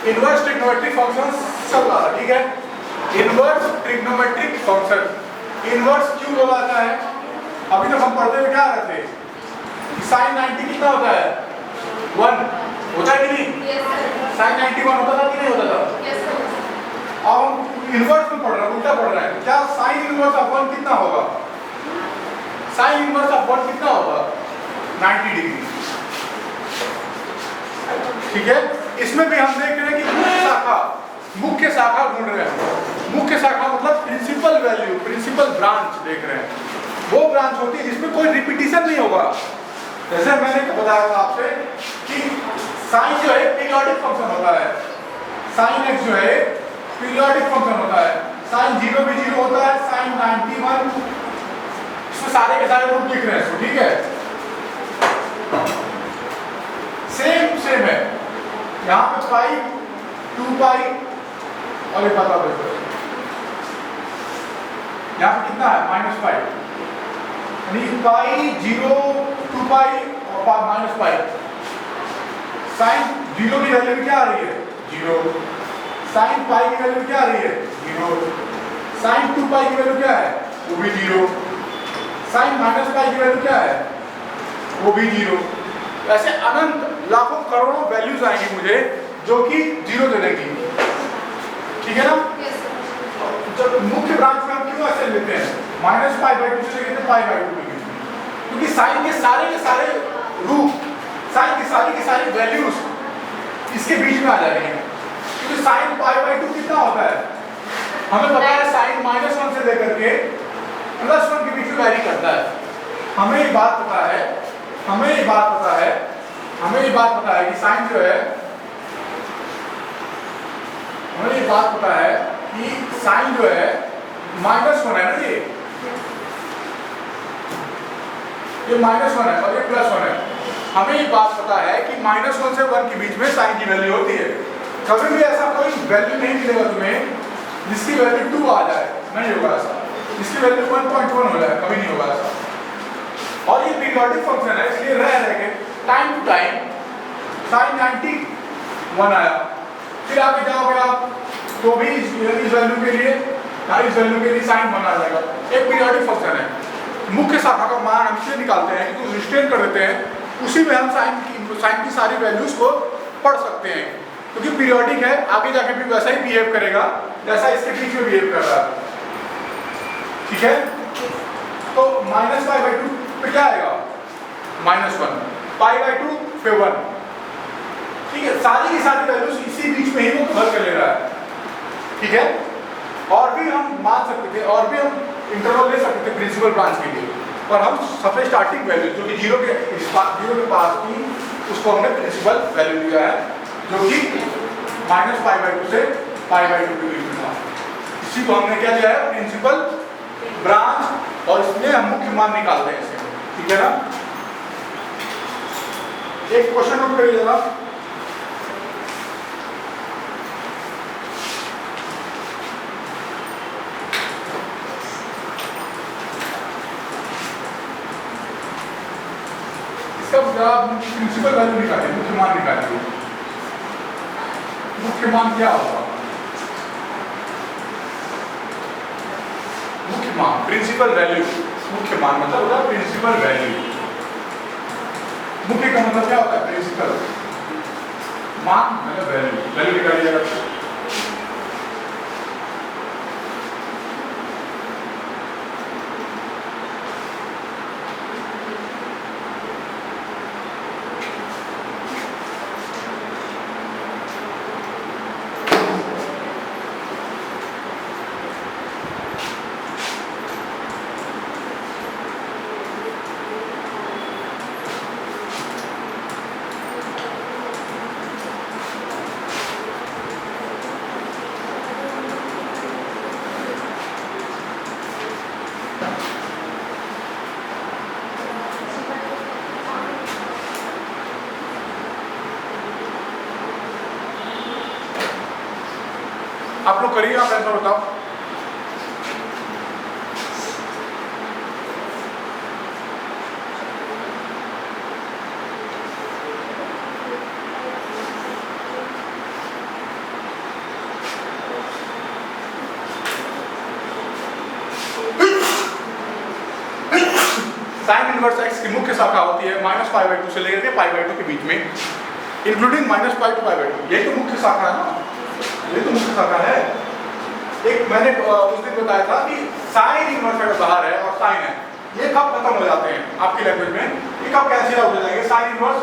Inverse trigonometric function चल रहा है, ठीक है। इनवर्स ट्रिग्नोमेट्रिक फंक्शन, इनवर्स क्यों बोला जाता है? अभी तक हम पढ़ते हुए क्या आ रहे थे, साइन 90 कितना होता है 1 होता है कि नहीं? साइन 90 1 होता था कि नहीं होता था? अब हम इनवर्स में पढ़ रहे हैं, उल्टा पढ़ रहे हैं। क्या साइन इनवर्स ऑफ 1 कितना होगा? साइन इनवर्स ऑफ 1 कितना होगा? 90 डिग्री, ठीक है। इसमें भी हम देख रहे हैं कि मुख्य शाखा ढूंढ रहे हैं। मुख्य शाखा मतलब प्रिंसिपल वैल्यू, प्रिंसिपल ब्रांच देख रहे हैं। वो ब्रांच होती है जिसमें कोई रिपीटिशन नहीं होगा। जैसे मैंने बताया था आपसे कि साइन जो है पीरियोडिक फंक्शन होता है, साइन एक्स जो है पीरियोडिक फंक्शन होता है। साइन 0 भी 0 होता है, साइन 91 इसमें सारे के सारे रूप दिख रहे हैं, ठीक है। सेम है, यहाँ पे पाई 2 पाई और ये पता देखो यहाँ पे कितना है माइनस पाई, यानी पाई 0 2 पाई और माइनस पाई। साइन 0 की वैल्यू क्या आ रही है 0, साइन पाई की वैल्यू क्या आ रही है 0, साइन 2 पाई की वैल्यू क्या है वो भी 0, साइन माइनस पाई की वैल्यू क्या है वो भी 0। ऐसे अनंत लाखों करोड़ों वैल्यूज आएंगी मुझे जो कि 0 दे देगी, ठीक है ना। जब मुख्य ब्रांच में हम क्यों ऐसे लेते हैं माइनस पाई बाई 2 से लेते पाई बाई 2, क्योंकि साइन के सारे रूप, साइन की सारी वैल्यूज इसके बीच में आ जा रही हैं। क्योंकि साइन पाई बाई 2 कितना होता है हमें पता है, साइन -1 से लेकर के +1 के बीच में वैरी करता है। हमें ये बात पता है कि साइन जो है, हमें ये बात पता है कि साइन जो है -1 है ना, ये -1 है और ये +1 है। हमें ये बात पता है कि -1 से 1 के बीच में साइन की वैल्यू होती है। कभी भी ऐसा कोई वैल्यू नहीं मिलेगा तुम्हें जिसकी वैल्यू 2 आ जाए, नहीं होगा ऐसा। जिसकी वैल्यू 1.1 हो जाए, कभी नहीं होगा ऐसा। और ये पीरियोडिक फंक्शन है, इसलिए रह के टाइम टू टाइम साइन 91 आया, फिर आगे जाओगे आप तो भी इस वैल्यू के लिए साइन 1 आ जाएगा। एक पीरियोडिक फंक्शन है। मुख्य शाखा का मान हम इसलिए निकालते हैं कि रिस्ट्रेन कर देते हैं, उसी में हम साइन की सारी वैल्यूज को पढ़ सकते हैं, क्योंकि पीरियोडिक है, आगे जाके भी वैसा ही बिहेव करेगा जैसा इसके बीच में बिहेव कर रहा है, ठीक है। तो -π/2 पे क्या आएगा -1, π/2 पे 1, ठीक है। सारी की सारी वैल्यूज इसी बीच में ही वो कवर कर ले रहा है, ठीक है। और भी हम मान सकते थे, और भी हम इंटरवल ले सकते थे प्रिंसिपल ब्रांच के लिए, पर हम सबसे स्टार्टिंग वैल्यू जो कि 0 के पास थी उसको हमने प्रिंसिपल वैल्यू लिया है, जो कि -π/2 से π/2 के बीच में था। इसी को हमने क्या लिया है प्रिंसिपल ब्रांच, और इसमें हम मुख्य मान निकालते हैं इसे, ठीक है ना। एक क्वेश्चन नोट करिए जरा, प्रिंसिपल वैल्यू निकालिए, मुख्य मान निकालिए। मुख्य मान क्या होगा? मुख्य मान प्रिंसिपल वैल्यू, मुख्य मान मतलब होता है प्रिंसिपल वैल्यू। मुख्य का मतलब क्या होता है प्रिंसिपल, मान मतलब वैल्यू निकालिएगा। आप लोग करिए, आप आंसर बताओ। साइन इनवर्स एक्स की मुख्य शाखा होती है -π/2 से लेकर के π/2 के बीच में, इंक्लूडिंग -π to π/2। यही तो मुख्य शाखा है ना, यही तो मुख्य शाखा है। एक मैंने उस दिन बताया था कि साइन इनवर्स अगर बाहर है और साइन है, ये कब खत्म हो जाते हैं आपकी लैंग्वेज में, ये कब कैंसिल आउट हो जाएंगे साइन इनवर्स।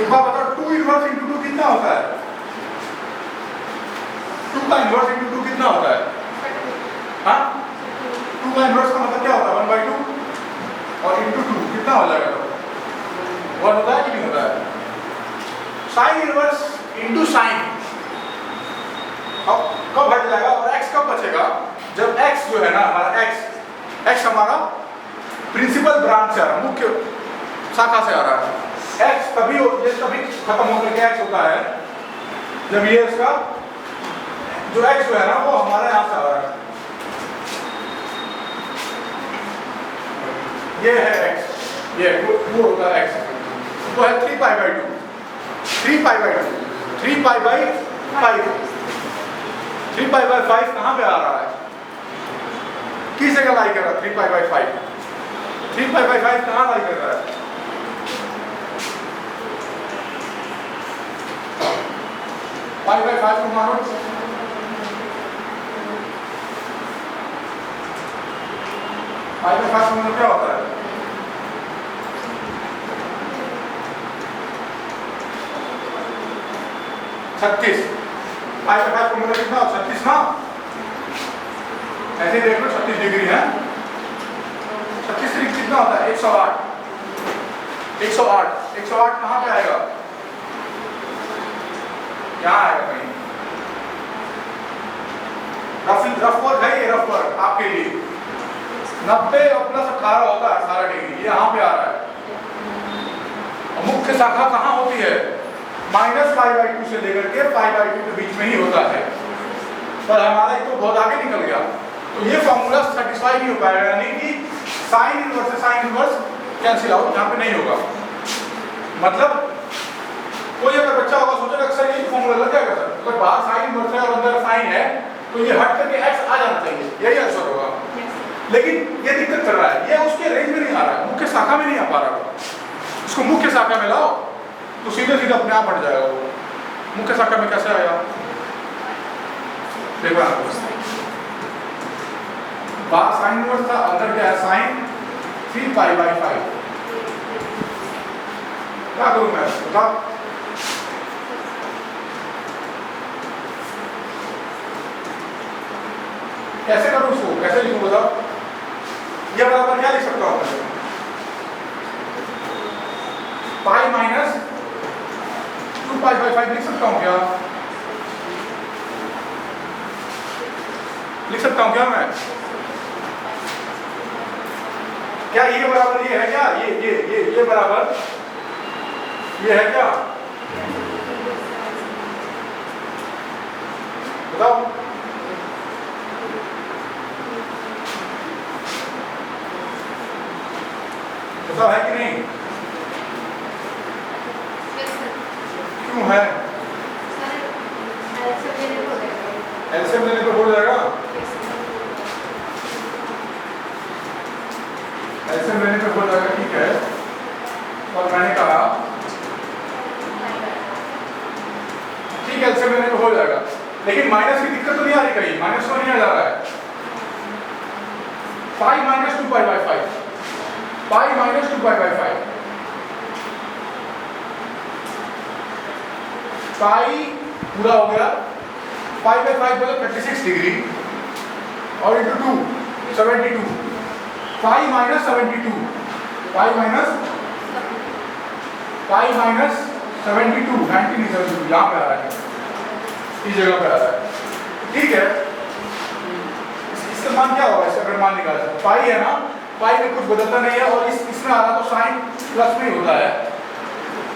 एक बार बताओ 2 इनवर्स इंटू 2 कितना होता है? 2 का इनवर्स इंटू 2 कितना होता है? हाँ, 2 का इनवर्स का मतलब क्या होता है? 1/2 और इंटू 2 कितना हो जाएगा? तो 1 होता है कि नहीं होता है? साइन इनवर्स इंटू साइन अब कब हट जाएगा और x कब बचेगा? जब x जो है ना हमारा x हमारा प्रिंसिपल ब्रांच से आ रहा है, मुख्य शाखा से आ रहा है। x तभी ये तभी खत्म होकर के x होता है जब ये इसका जो x जो है ना वो हमारे यहाँ से आ रहा है, ये है x, ये वो होता है x, वो है 3π/2 3π/5 कहाँ पे आ रहा है? किस जगह लाई कर रहा है? 3π/5 कहाँ लाई कर रहा है? π/5 को मानो, π/5 को क्या होता है? छत्तीस। π/5 को मतलब कितना? 36 ना, ऐसे देख लो 36 डिग्री है। 36 डिग्री कितना होता है? 108। 108 कहाँ पे आएगा? यहाँ आएगा कहीं। रफ वर्क है ये, रफ वर्क आपके लिए 90 और प्लस 18 होता है 18 डिग्री, ये यहाँ पे आ रहा है। और मुख्य शाखा कहाँ होती है? -π/2 से लेकर के π/2 के बीच में ही होता है। पर हमारा एक तो बहुत आगे निकल गया, तो ये फॉर्मूला सेटिस्फाई नहीं हो पाएगा, यानी कि साइन इनवर्स से साइन इनवर्स कैंसिल आउट यहाँ पे नहीं होगा। मतलब कोई अगर बच्चा होगा सोचेगा अक्सर ये फॉर्मूला लग जाएगा सर, अगर बाहर साइन इनवर्स है और अंदर साइन है तो ये हट करके x आ जाना चाहिए, यही आंसर होगा। लेकिन ये दिक्कत कर रहा है, ये उसके रेंज में नहीं आ रहा है, मुख्य शाखा में नहीं आ पा रहा। उसको मुख्य शाखा में लाओ तो सीधे सीधे अपने आप हट जाएगा वो। मुख्य शाखा में कैसे आएगा? देखो बाहर साइन इनवर्स था, अंदर क्या है? साइन 3π/5। क्या करूं मैं? बताओ। कैसे करूं उसको? कैसे लिखूं बताओ? ये बराबर क्या लिख सकता हूं मैं? पाई माइनस 2π/5 लिख सकता हूं क्या? लिख सकता हूं क्या मैं? क्या ये बराबर ये है क्या? ये बराबर ये है क्या? बताओ। बताओ है कि नहीं? क्यों है? एलसीएम लेने पर हो जाएगा। एलसीएम लेने पर हो जाएगा, ठीक है। और मैंने कहा ठीक है एलसीएम लेने पर हो जाएगा, लेकिन माइनस की दिक्कत तो नहीं आ रही कहीं? माइनस तो नहीं आ जा रहा है। पाई माइनस 2π/5, पाई माइनस 2π/5, पाई पूरा हो गया, π/5 मतलब 36 डिग्री और into 2 72, pi minus 72, pi minus 72 1972 यहाँ पे आ रहा है, इस जगह पे आ रहा है, ठीक है। इसका मान क्या होगा? इसका अगर मान निकाला जाए, पाई है ना, पाई में कुछ बदलता नहीं है और इसमें आ रहा तो साइन प्लस में होता है,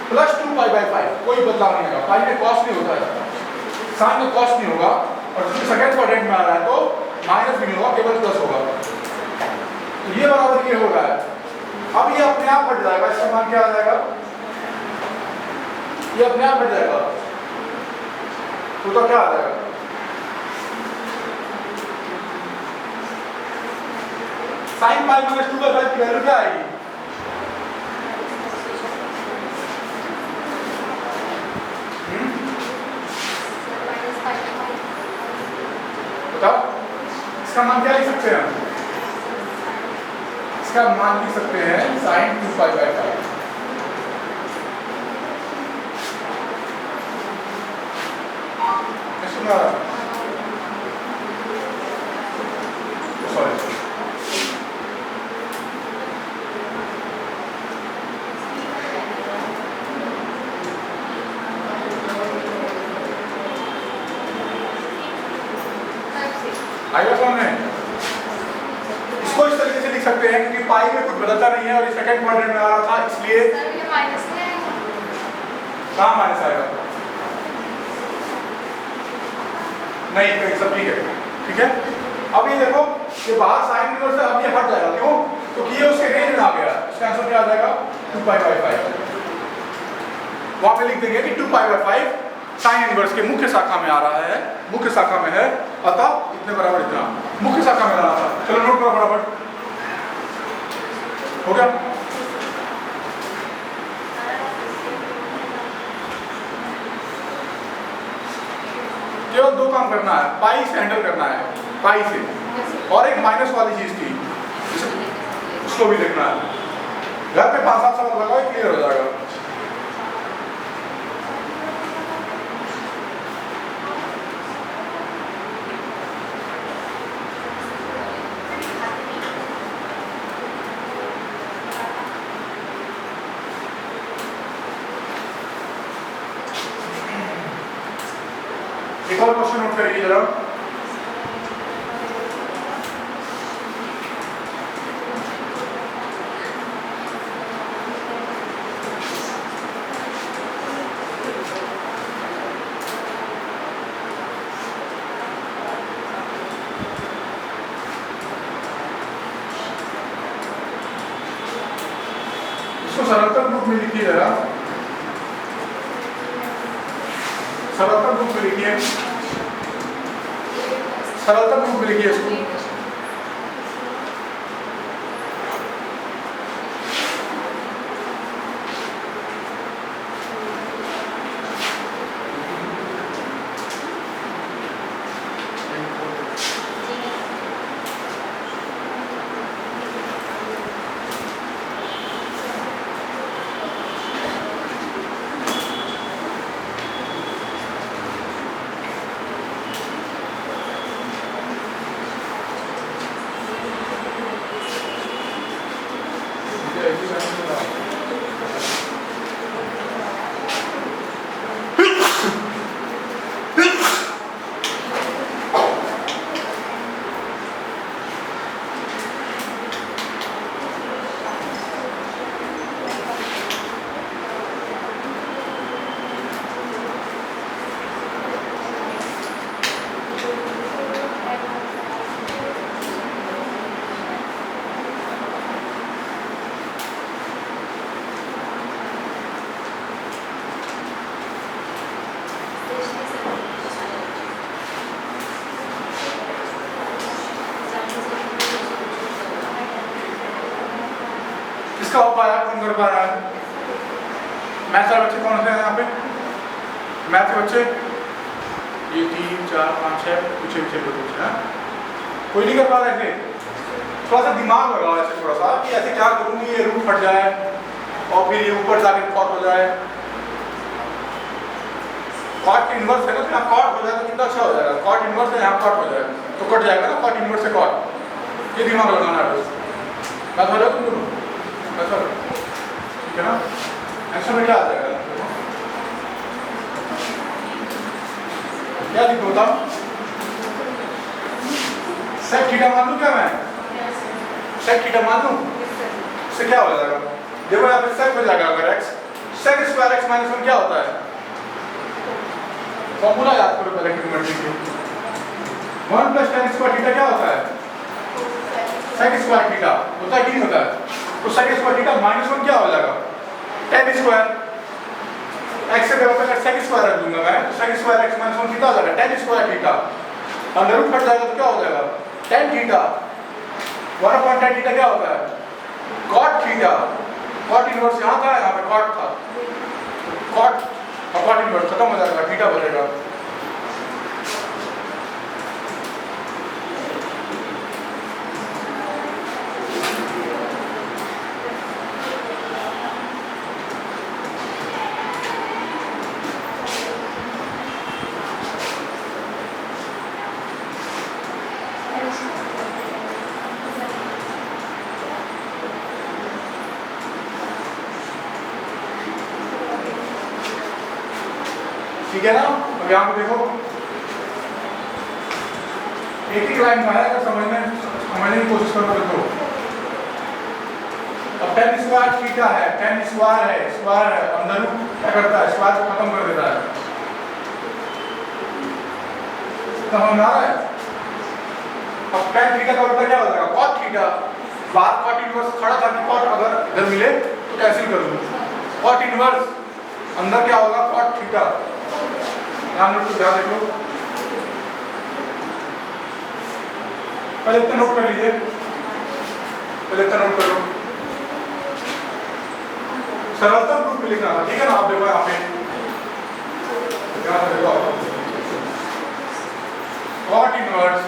प्लस 2π/5 कोई बदलाव नहीं होगा। पाई में कॉस नहीं होता है, साइन में कॉस नहीं होगा, और जो सेकंड क्वाड्रेंट में आ रहा है तो माइनस भी नहीं होगा, केवल प्लस होगा। तो ये बराबर ये हो रहा है। अब ये अपने आप हट जाएगा, इसका मान क्या आ जाएगा? ये अपने आप हट जाएगा, तो क्या आ जाएगा? साइन पाई माइनस 2/5 की वैल्यू क्या आएगी? बताओ इसका मान क्या लिख सकते हैं हम? इसका मान लिख सकते हैं sin 2π/5। सॉरी आएगा समझ में? इसको इस तरीके से लिख सकते हैं क्योंकि पाई में कुछ बदलता नहीं है और ये सेकंड क्वाड्रेंट में आ रहा था, इसलिए कहाँ माइनस आएगा? नहीं तो सब ठीक है, ठीक है। अब ये देखो ये बाहर साइन इनवर्स से अब ये हट जाएगा, क्यों? तो ये उसके रेंज में आ गया, इसका आंसर क्या आ जाएगा? 2π/5। वहां पे लिख देंगे कि 2π/5 साइन इनवर्स के मुख्य शाखा में आ रहा है, मुख्य शाखा में है, अतः इतने बराबर इतना मुख्य शाखा में आ रहा था। चलो नोट करो फटाफट, हो गया? केवल दो काम करना है, पाई से हैंडल करना है, पाई से, और एक माइनस वाली चीज थी उसको भी देखना है। घर पे 5-7 सवाल लगाओ, क्लियर हो जाएगा। एक और क्वेश्चन नोट करिए जरा। इसको सरलतम रूप में लिखिए जरा, सरलतम रूप में लिखिए, सरलतम रूप में लिखिए इसको। इसका उपाय कौन कर पा रहा है? मैथ वाले बच्चे कौन से हैं यहाँ पे? मैथ के बच्चे ये 3 4 5 6 पीछे पीछे बच्चे हैं, कोई नहीं कर पा रहा है? थोड़ा सा दिमाग लगाओ ऐसे, थोड़ा सा कि ऐसे क्या करूँगी ये रूट फट जाए और फिर ये ऊपर जाके कॉट हो जाए। कॉट इनवर्स है ना, तो यहाँ कॉट हो जाए तो कितना अच्छा हो जाएगा। कॉट इनवर्स है, यहाँ कॉट हो जाए तो कट जाएगा ना, कॉट इनवर्स से कॉट। ये दिमाग लगाना है बस। बात हो जाए तुम दोनों, ठीक है ना? आंसर में क्या आ जाएगा? क्या लिख होता? सेक थीटा मान लूं क्या मैं? सेक थीटा मान लूं, इससे क्या हो जाएगा? देखो यहाँ पे सेक हो जाएगा अगर x, sec square x minus 1 क्या होता है? फॉर्मूला याद करो पहले ट्रिग्नोमेट्री के। 1 प्लस tan स्क्वायर थीटा क्या होता है? सेक स्क्वायर थीटा होता है कि नहीं होता है? तो सेक स्क्वायर थीटा माइनस 1 क्या हो जाएगा? tan स्क्वायर x से जगह पर सेक स्क्वायर रख दूंगा मैं, तो सेक स्क्वायर x माइनस 1 कितना हो जाएगा? tan square theta. अंदर रूट कट जाएगा तो क्या हो जाएगा? tan theta. 1/tan थीटा क्या होता है? cot theta. cot इनवर्स यहाँ था, यहाँ पे cot था, cot और cot इनवर्स खत्म हो जाएगा, थीटा बचेगा। ठीक है ना? अब यहाँ पे देखो एक ही लाइन का है, अगर समझने की कोशिश करो तो। अब tan स्क्वायर थीटा है, tan स्क्वायर है, स्क्वायर है, अंदर क्या करता है? स्क्वायर को खत्म कर देता है। समझ आ रहा है? अब tan थीटा का मतलब क्या हो जाएगा? cot theta. बाहर cot इनवर्स खड़ा था कि cot अगर इधर मिले तो कैंसिल कर दूं, cot इनवर्स, अंदर क्या होगा? cot theta. ध्यान देखो, पहले इतना नोट कर लीजिए, पहले इतना नोट करो, सरलतम रूप में लिखना था, ठीक है ना? आप देखो यहाँ पे देखो cot इनवर्स,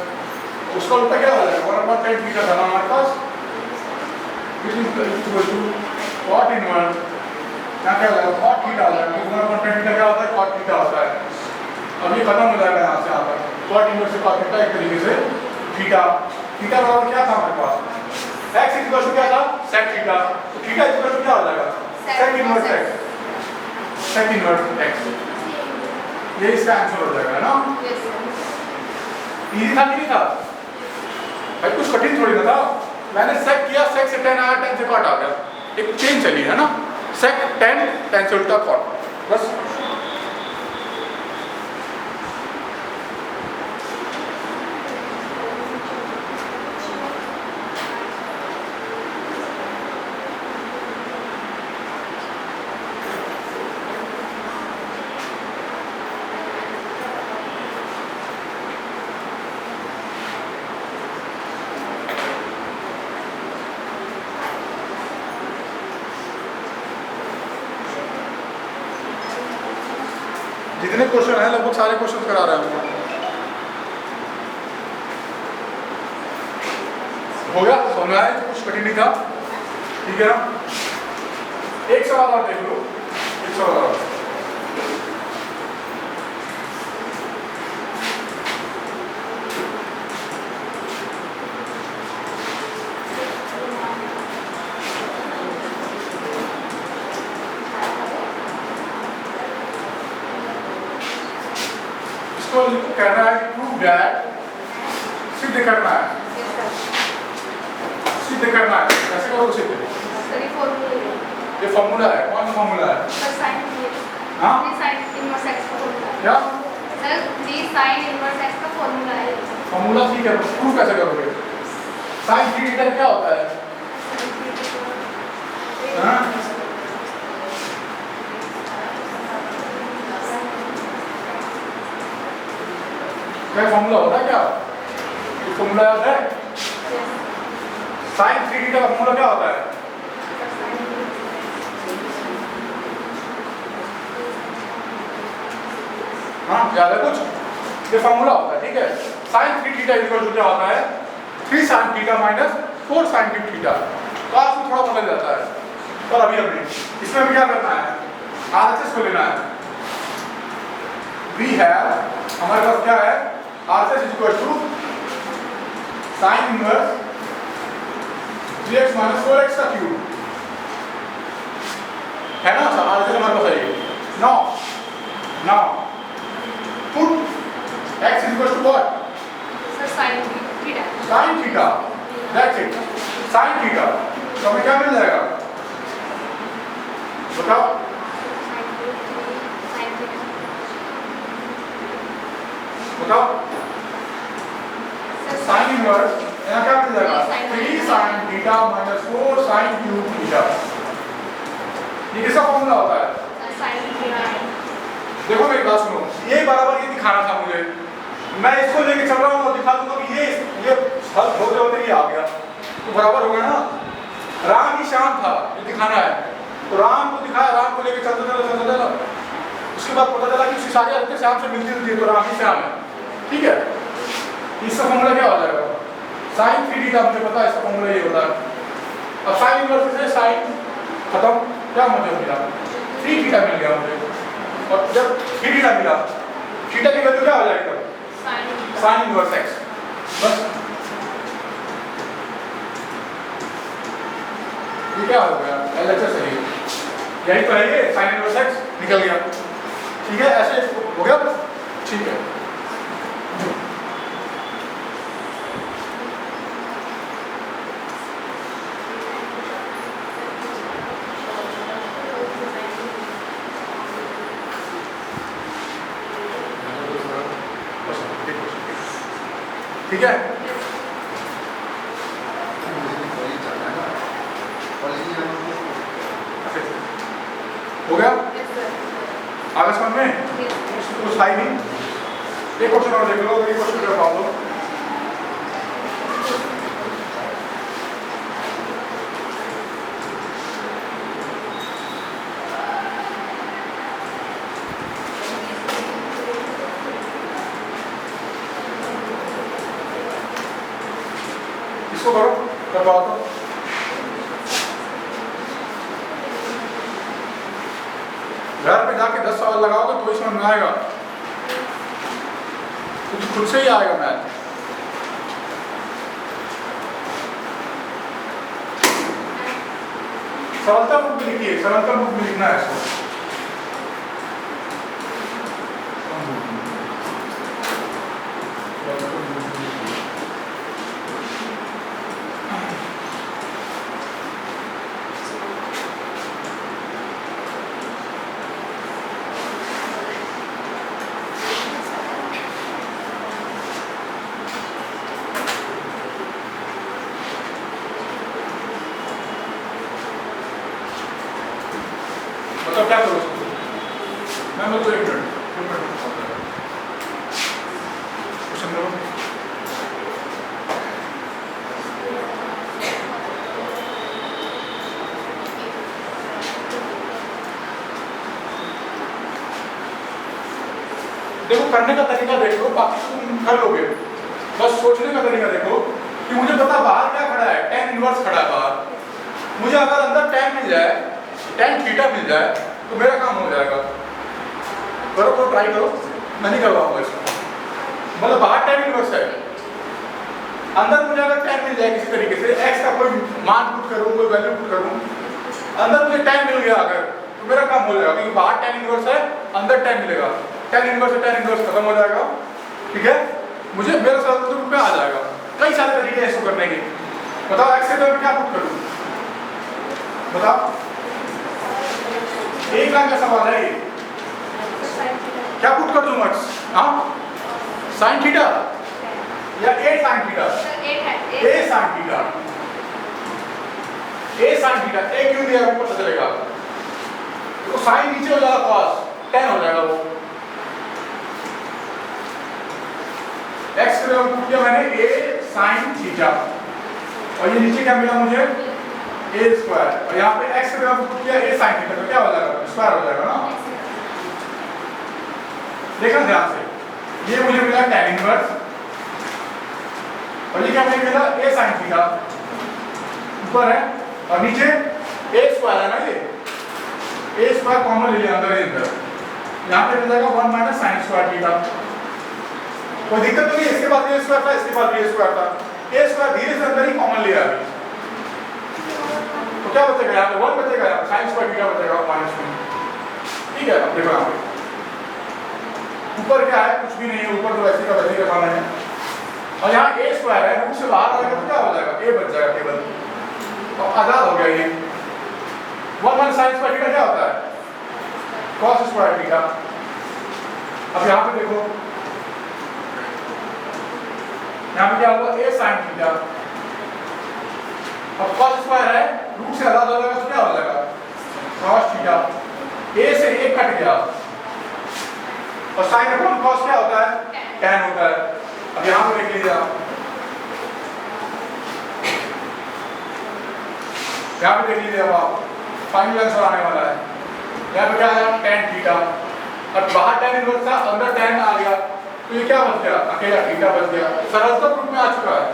उसका उल्टा क्या हो जाएगा? 1/tan थीटा था ना हमारे पास, cot इनवर्स क्या क्या हो जाएगा? cot थीटा हो जाएगा। 1/tan थीटा क्या होता है? cot थीटा होता है। अब ये खत्म हो जाएगा यहाँ से यहाँ तक, cot इनवर्स से cot थीटा, एक तरीके से थीटा। थीटा बराबर क्या था हमारे पास? x इक्वल टू क्या था? sec theta. तो थीटा इक्वल टू क्या हो जाएगा? sec inverse x, sec inverse x। ये इसका आंसर हो जाएगा, है ना? इजी था कि नहीं था भाई? कुछ कठिन थोड़ी ना था। मैंने sec किया, sec से tan आया, tan से cot आ गया, एक चेंज चली, है ना? sec tan, tan से उल्टा cot, बस। जितने क्वेश्चन हैं लगभग सारे क्वेश्चन करा रहे हैं। हो गया, समझ में आया? कुछ कठिन नहीं था, ठीक है ना? एक सवाल और देख लो, एक सवाल और। इसको कहना है कि प्रूव दैट, सिद्ध करना है, सिद्ध करना है। कैसे करो सिद्ध? ये फॉर्मूला है, कौन सा फॉर्मूला है? हाँ? क्या? फॉर्मूला ठीक है, प्रूव कैसे करोगे? साइन थीटा क्या होता है? हाँ? क्या फॉर्मूला होता है? क्या ये फॉर्मूला याद है? साइन थीटा का फॉर्मूला क्या होता है? हाँ, याद है कुछ? ये फॉर्मूला होता है, ठीक है? साइन थीटा इक्वल टू क्या होता है? 3 sin theta minus 4 sin theta. तो आपको थोड़ा बदल जाता है। और अभी इसमें भी क्या करना है? RHS को लेना है। वी हैव, हमारे पास क्या है? RHS equal to sine inverse 3x minus 4x का क्यूब, है ना? RHS हमारे पास है। Now put x is equal to what? sin theta. Sin theta. That's it. Sin theta. तो हमें क्या मिल जाएगा? बताओ। बताओ। Sin inverse यहाँ क्या मिल जाएगा? 3 sin theta minus 4 sin cube theta। ये किसका फॉर्मूला होता है? sin theta। देखो मेरी बात सुनो, ये बराबर ये दिखाना था मुझे। मैं इसको लेके चल रहा हूँ और दिखा दूंगा कि ये हल होते होते ये आ गया। तो बराबर हो गया ना। राम ही श्याम था ये दिखाना है, तो राम को दिखाया, राम को लेकर चलते चला। उसके बाद पता चला कि उसकी सारी हरकतें श्याम से मिलती जुलती है, तो राम ही श्याम है। ठीक है, इसका फॉर्मूला क्या हो जाएगा? साइन 3 थीटा, मुझे पता है इसका फॉर्मूला ये होता है। अब साइन इनवर्स से साइन खत्म, क्या मुझे मिला? 3 थीटा मिल गया मुझे। और जब 3 थीटा मिला, थीटा की वैल्यू क्या हो जाएगी तब? Sine inverse x. बस ये क्या हो गया? एलएचएस है ये, यही तो है ये, साइन इनवर्स एक्स निकल गया। ठीक है, ऐसे हो गया। ठीक है, ठीक है। हो गया आगे समझ में? कुछ था ही नहीं। एक क्वेश्चन और देख लो, एक क्वेश्चन कर पाओ। इसको करो, कर पाओ तो। घर पे जाके 10 सवाल लगाओगे तो इसमें में आएगा, कुछ खुद से ही आएगा मैथ। सरलता बुक में लिखिए, सरलता बुक में लिखना है इसको। मतलब क्या करो उसको? मैं मतलब एक मिनट क्वेश्चन करो। देखो करने का तरीका देखो, बाकी तुम कर लोगे। बस सोचने का तरीका देखो कि मुझे पता बाहर क्या खड़ा है, tan इनवर्स खड़ा है बाहर। मुझे अगर अंदर tan मिल जाए, tan थीटा मिल जाए तो मेरा काम हो जाएगा। करो करो, ट्राई करो, मैं नहीं करवाऊंगा इसको। मतलब बाहर tan इनवर्स है, अंदर मुझे अगर tan मिल जाए किसी तरीके से, x का कोई मान पुट करूं, कोई वैल्यू पुट करूं, अंदर मुझे tan मिल गया अगर, तो मेरा काम हो जाएगा। क्योंकि बाहर tan इनवर्स है, अंदर tan मिलेगा, tan इनवर्स से tan इनवर्स खत्म हो जाएगा। ठीक है, मुझे मेरा सरल रूप में आ जाएगा। कई सारे तरीके हैं इसको करने के। बताओ x के जगह क्या पुट करूं? बताओ, 1 लाख का सवाल है ये, क्या पुट कर दूं मर्स? हाँ, साइन थीटा या a sine theta? a sine theta, a sine theta. a क्यों दिया है पता चलेगा। तो साइन नीचे हो जाएगा, cos tan हो जाएगा वो। x के जगह पुट किया मैंने a साइन थीटा, और ये नीचे क्या मिला मुझे? a स्क्वायर, और यहाँ पे x के जगह पुट किया a साइन थीटा, तो क्या हो जाएगा? स्क्वायर हो जाएगा ना। देखना ध्यान से, ये मुझे मिला tan इनवर्स, और ये क्या मुझे मिला? a sin थीटा ऊपर है, और नीचे a स्क्वायर है ना, ये a स्क्वायर कॉमन ले लिया अंदर ही अंदर, यहाँ पे मिल जाएगा 1 माइनस साइन स्क्वायर थीटा। कोई दिक्कत तो नहीं, इसके बाद a स्क्वायर था, इसके बाद a स्क्वायर था, a स्क्वायर धीरे से अंदर ही कॉमन लिया अभी, तो क्या बचेगा यहाँ पे? 1 बचेगा, यहाँ पे साइन स्क्वायर थीटा बचेगा -1। ठीक है, अब देखो यहाँ पे ऊपर क्या है? कुछ भी नहीं है, ऊपर तो वैसे का वैसे रखा मैंने, और यहाँ a स्क्वायर है, रूट से बाहर आएगा तो क्या हो जाएगा? a बच जाएगा केवल, और आजाद हो गया ये। 1 माइनस साइन स्क्वायर थीटा क्या होता है? cos square theta. अब यहाँ पे देखो, यहाँ पे क्या होगा? a साइन थीटा, अब cos स्क्वायर है, रूट से आजाद हो जाएगा तो क्या हो जाएगा? cos theta. a से 1 कट गया, और साइन अपॉन cos क्या होता है? tan होता है। अब यहाँ पे देख लीजिए आप, यहाँ पे देख लीजिए अब आप फाइनल आंसर आने वाला है। यहाँ पे क्या आया tan थीटा, और बाहर tan इनवर्स था, अंदर tan आ गया, तो ये क्या बच गया, अकेला थीटा बच गया। सरलता रूप में आ चुका है।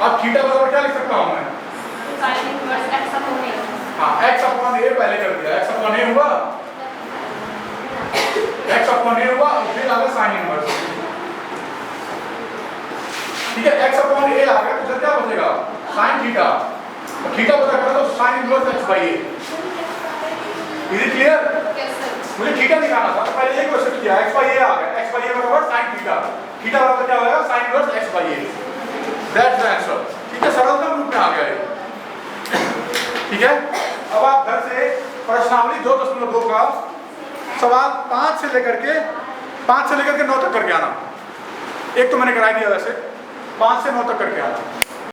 अब थीटा बराबर क्या लिख सकता हूँ मैं? Sine inverse x upon a। हाँ, x अपॉन a पहले कर दिया, x अपॉन a हुआ, x अपॉन a हुआ, और फिर आ गया साइन इनवर्स। ठीक है, x अपॉन a आ गया, तो क्या बचेगा साइन थीटा, और थीटा पता करा तो sine inverse x by a। Is it clear? Yes sir. मुझे थीटा निकालना था, पहले ये क्वेश्चन किया, x बाई a आ गया, x बाई a बराबर साइन थीटा, थीटा बराबर क्या होगा sine inverse x by a। That's the answer. ठीक है, सरलतम रूप में आ गया ये। ठीक है, अब आप घर से प्रश्नावली 2.2 का सवाल 5 से लेकर के 9 तक करके आना। एक तो मैंने करा दिया, वैसे 5 से 9 तक करके आना।